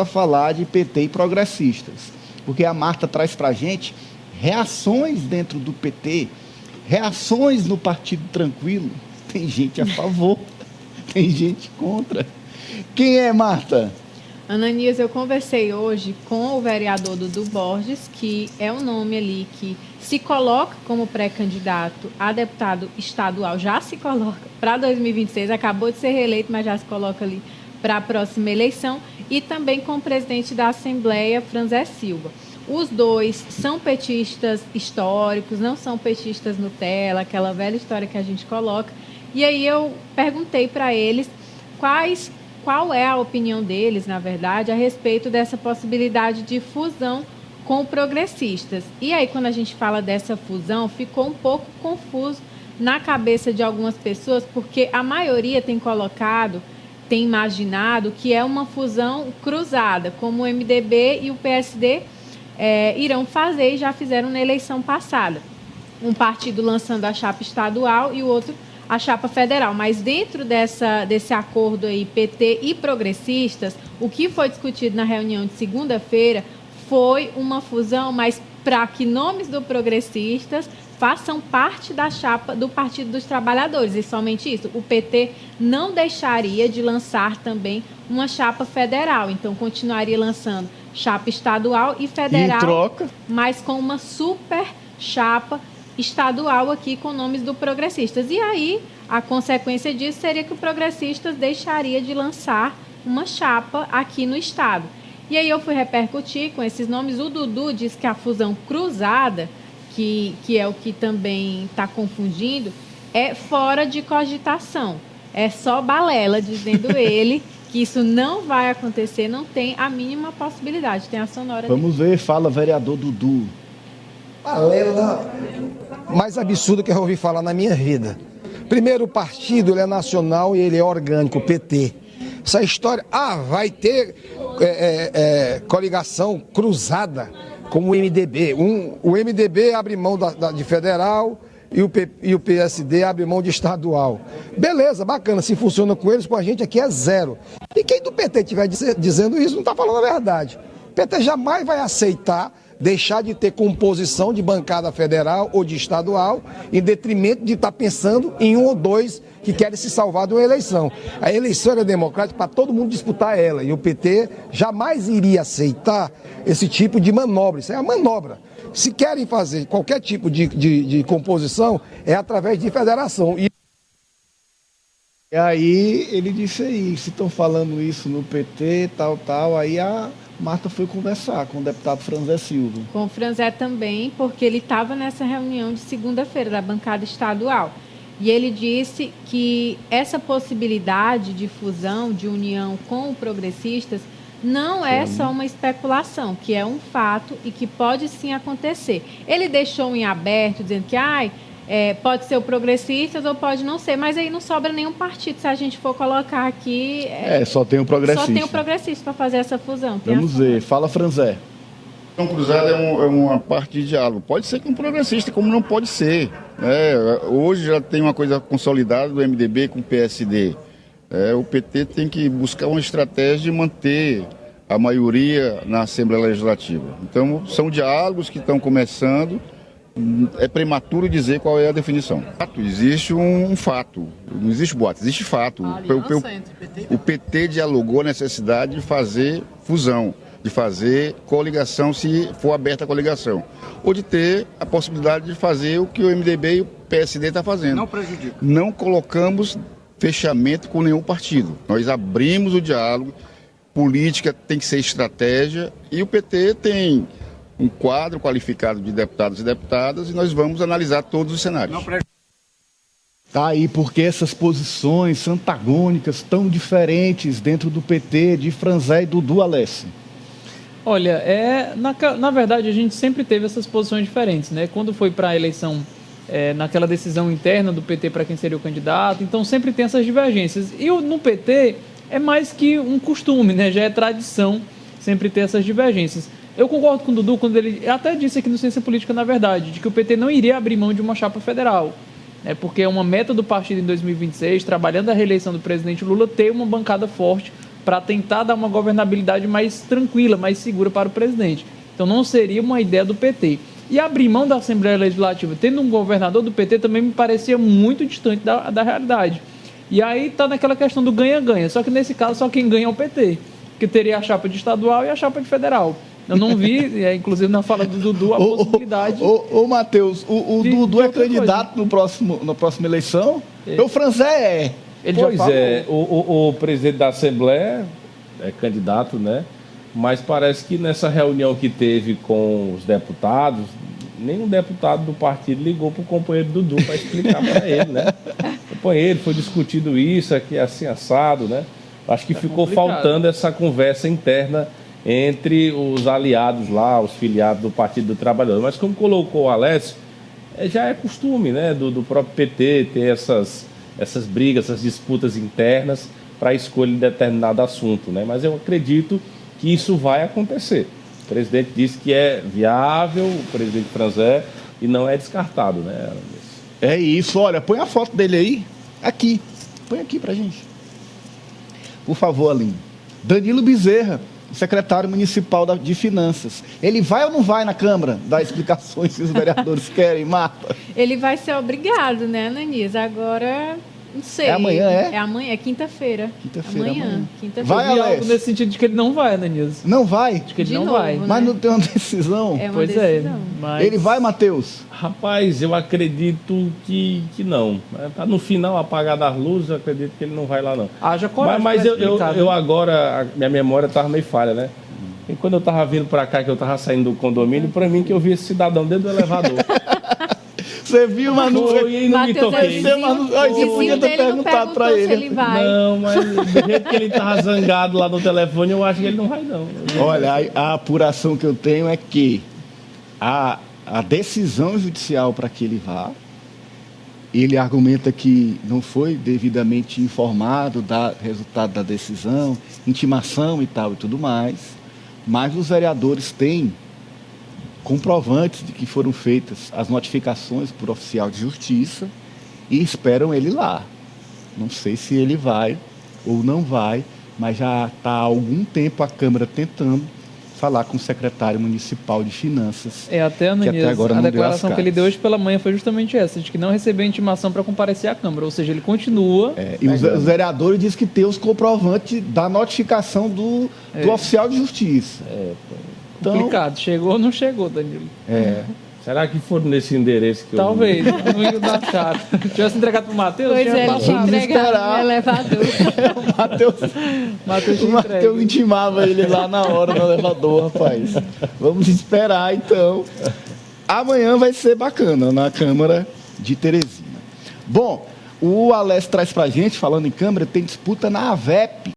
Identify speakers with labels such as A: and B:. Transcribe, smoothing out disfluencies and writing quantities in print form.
A: a falar de PT e progressistas, porque a Marta traz para a gente reações dentro do PT, reações no Partido Tranquilo. Tem gente a favor, tem gente contra. Quem é, Marta?
B: Ananias, eu conversei hoje com o vereador Dudu Borges, que é um nome ali que se coloca como pré-candidato a deputado estadual, já se coloca para 2026, acabou de ser reeleito, mas já se coloca ali para a próxima eleição, e também com o presidente da Assembleia, Franzé Silva. Os dois são petistas históricos, não são petistas Nutella, aquela velha história que a gente coloca. E aí eu perguntei para eles qual é a opinião deles, na verdade, a respeito dessa possibilidade de fusão com progressistas. E aí, quando a gente fala dessa fusão, ficou um pouco confuso na cabeça de algumas pessoas, porque a maioria tem imaginado que é uma fusão cruzada, como o MDB e o PSD irão fazer e já fizeram na eleição passada. Um partido lançando a chapa estadual e o outro a chapa federal. Mas dentro desse acordo aí, PT e progressistas, o que foi discutido na reunião de segunda-feira foi uma fusão, mas para que nomes do progressistas façam parte da chapa do Partido dos Trabalhadores. E somente isso, o PT não deixaria de lançar também uma chapa federal. Então, continuaria lançando chapa estadual e federal,
A: em troca,
B: mas com uma super chapa estadual aqui com nomes do progressistas. E aí, a consequência disso seria que o progressistas deixaria de lançar uma chapa aqui no estado. E aí eu fui repercutir com esses nomes. O Dudu diz que a fusão cruzada, que é o que também está confundindo, é fora de cogitação. É só balela, dizendo ele que isso não vai acontecer, não tem a mínima possibilidade. Tem a sonora
A: Vamos ver, fala vereador Dudu.
C: Balela mais absurda que eu ouvi falar na minha vida. Primeiro, o partido ele é nacional e ele é orgânico, o PT. Essa história, vai ter coligação cruzada com o MDB. O MDB abre mão de federal e o PSD abre mão de estadual. Beleza, bacana, se funciona com eles, com a gente aqui é zero. E quem do PT estiver dizendo isso não está falando a verdade. O PT jamais vai aceitar deixar de ter composição de bancada federal ou de estadual, em detrimento de estar pensando em um ou dois que querem se salvar de uma eleição. A eleição é democrática para todo mundo disputar ela, e o PT jamais iria aceitar esse tipo de manobra. Isso é uma manobra. Se querem fazer qualquer tipo de composição, é através de federação.
A: E aí ele disse aí, se estão falando isso no PT, tal, aí a Marta foi conversar com o deputado Franzé Silva.
B: Com o Franzé também, porque ele estava nessa reunião de segunda-feira da bancada estadual. E ele disse que essa possibilidade de fusão, de união com os progressistas, não é só uma especulação, que é um fato e que pode sim acontecer. Ele deixou em aberto, dizendo que pode ser o Progressistas ou pode não ser, mas aí não sobra nenhum partido se a gente for colocar aqui.
A: Só tem o Progressista.
B: Só tem o Progressista para fazer essa fusão.
A: Vamos ver, fala Franzé.
D: Então, cruzada é uma parte de diálogo. Pode ser com um progressista, como não pode ser. Hoje já tem uma coisa consolidada do MDB com o PSD. O PT tem que buscar uma estratégia de manter a maioria na Assembleia Legislativa. Então, são diálogos que estão começando. É prematuro dizer qual é a definição. Existe um fato, não existe boato, existe fato. O PT dialogou a necessidade de fazer fusão, de fazer coligação se for aberta a coligação, ou de ter a possibilidade de fazer o que o MDB e o PSD estão fazendo.
C: Não prejudica.
D: Não colocamos fechamento com nenhum partido. Nós abrimos o diálogo, política tem que ser estratégia, e o PT tem um quadro qualificado de deputados e deputadas, e nós vamos analisar todos os cenários.
A: Tá aí porque essas posições antagônicas tão diferentes dentro do PT, de Franzé e Dudu, Alessi?
E: Olha, na verdade a gente sempre teve essas posições diferentes, né? Quando foi para a eleição, naquela decisão interna do PT para quem seria o candidato, então sempre tem essas divergências. E no PT é mais que um costume, né? Já é tradição sempre ter essas divergências. Eu concordo com o Dudu quando ele até disse aqui no Ciência Política, na verdade, de que o PT não iria abrir mão de uma chapa federal, né, porque é uma meta do partido em 2026, trabalhando a reeleição do presidente Lula, ter uma bancada forte para tentar dar uma governabilidade mais tranquila, mais segura para o presidente. Então não seria uma ideia do PT. E abrir mão da Assembleia Legislativa, tendo um governador do PT, também me parecia muito distante da realidade. E aí está naquela questão do ganha-ganha, só que nesse caso só quem ganha é o PT, que teria a chapa de estadual e a chapa de federal. Eu não vi, inclusive na fala do Dudu, a possibilidade...
A: Ô Matheus, o Dudu é candidato na próxima eleição? O Franzé é.
F: Pois é, o presidente da Assembleia é candidato, né? Mas parece que nessa reunião que teve com os deputados, nenhum deputado do partido ligou para o companheiro Dudu para explicar para ele, né? Companheiro, foi discutido isso, aqui é assim assado, né? Acho que ficou faltando essa conversa interna entre os aliados lá, os filiados do Partido do Trabalhador. Mas como colocou o Alessio, já é costume, né, do próprio PT ter essas brigas, essas disputas internas para a escolha de determinado assunto, né? Mas eu acredito que isso vai acontecer. O presidente disse que é viável, o presidente Franzé, e não é descartado, né?
A: É isso, olha, põe a foto dele aí, aqui, põe aqui pra gente. Por favor, Aline. Danilo Bezerra, secretário municipal de Finanças. Ele vai ou não vai na Câmara dar explicações que os vereadores querem, Marta?
B: Ele vai ser obrigado, né, Ananias? Agora, não sei.
A: É amanhã, é?
B: É amanhã, é quinta-feira.
A: Quinta-feira,
B: amanhã. Quinta-feira.
A: Vai,
E: algo
A: Alessio.
E: nesse sentido de que ele não vai, Ananias.
A: Não vai?
E: De que ele
B: De
E: não
B: novo,
E: vai.
B: né?
A: Mas não tem uma decisão?
B: É uma
E: Pois
B: decisão.
E: é, mas...
A: Ele vai, Matheus?
F: Rapaz, eu acredito que não. Tá no final, apagada as luzes, eu acredito que ele não vai lá, não.
E: Haja coragem
F: Mas
E: pra
F: eu
E: explicar, né?
F: agora, minha memória estava meio falha, né? E quando eu estava vindo para cá, que eu estava saindo do condomínio, para mim que eu vi esse cidadão dentro do elevador.
A: Você viu, mas não
F: Foi, e não me
B: Matheus,
F: toquei.
A: Você podia ter perguntado para
B: se
A: ele.
B: ele vai.
F: Não, mas do jeito que ele estava zangado lá no telefone, eu acho que ele não vai, não.
A: Olha, a apuração que eu tenho é que a decisão judicial para que ele vá, ele argumenta que não foi devidamente informado do resultado da decisão, intimação e tal e tudo mais, mas os vereadores têm comprovantes de que foram feitas as notificações por oficial de justiça e esperam ele lá. Não sei se ele vai ou não vai, mas já está há algum tempo a Câmara tentando falar com o secretário municipal de Finanças.
E: Até, Ananias,
A: até agora
E: a
A: não deu
E: declaração
A: as
E: que ele
A: caras.
E: deu hoje pela manhã foi justamente essa, de que não recebeu intimação para comparecer à Câmara, ou seja, ele continua...
A: E os vereadores dizem que tem os comprovantes da notificação do oficial de justiça. Então,
E: Complicado, chegou ou não chegou, Danilo?
F: Será que foram nesse endereço que
E: Talvez, não ia dar chato. Se tivesse entregado pro Matheus,
B: Pois
E: tinha
B: é, ele
E: passado.
B: tinha
A: Vamos
B: entregado
A: esperar.
B: no elevador.
E: Matheus
A: o
E: tinha
A: Matheus
E: entregue.
A: intimava ele lá na hora no elevador, rapaz. Vamos esperar, então. Amanhã vai ser bacana na Câmara de Teresina. Bom, o Alessio traz pra gente, falando em Câmara, tem disputa na AVEP.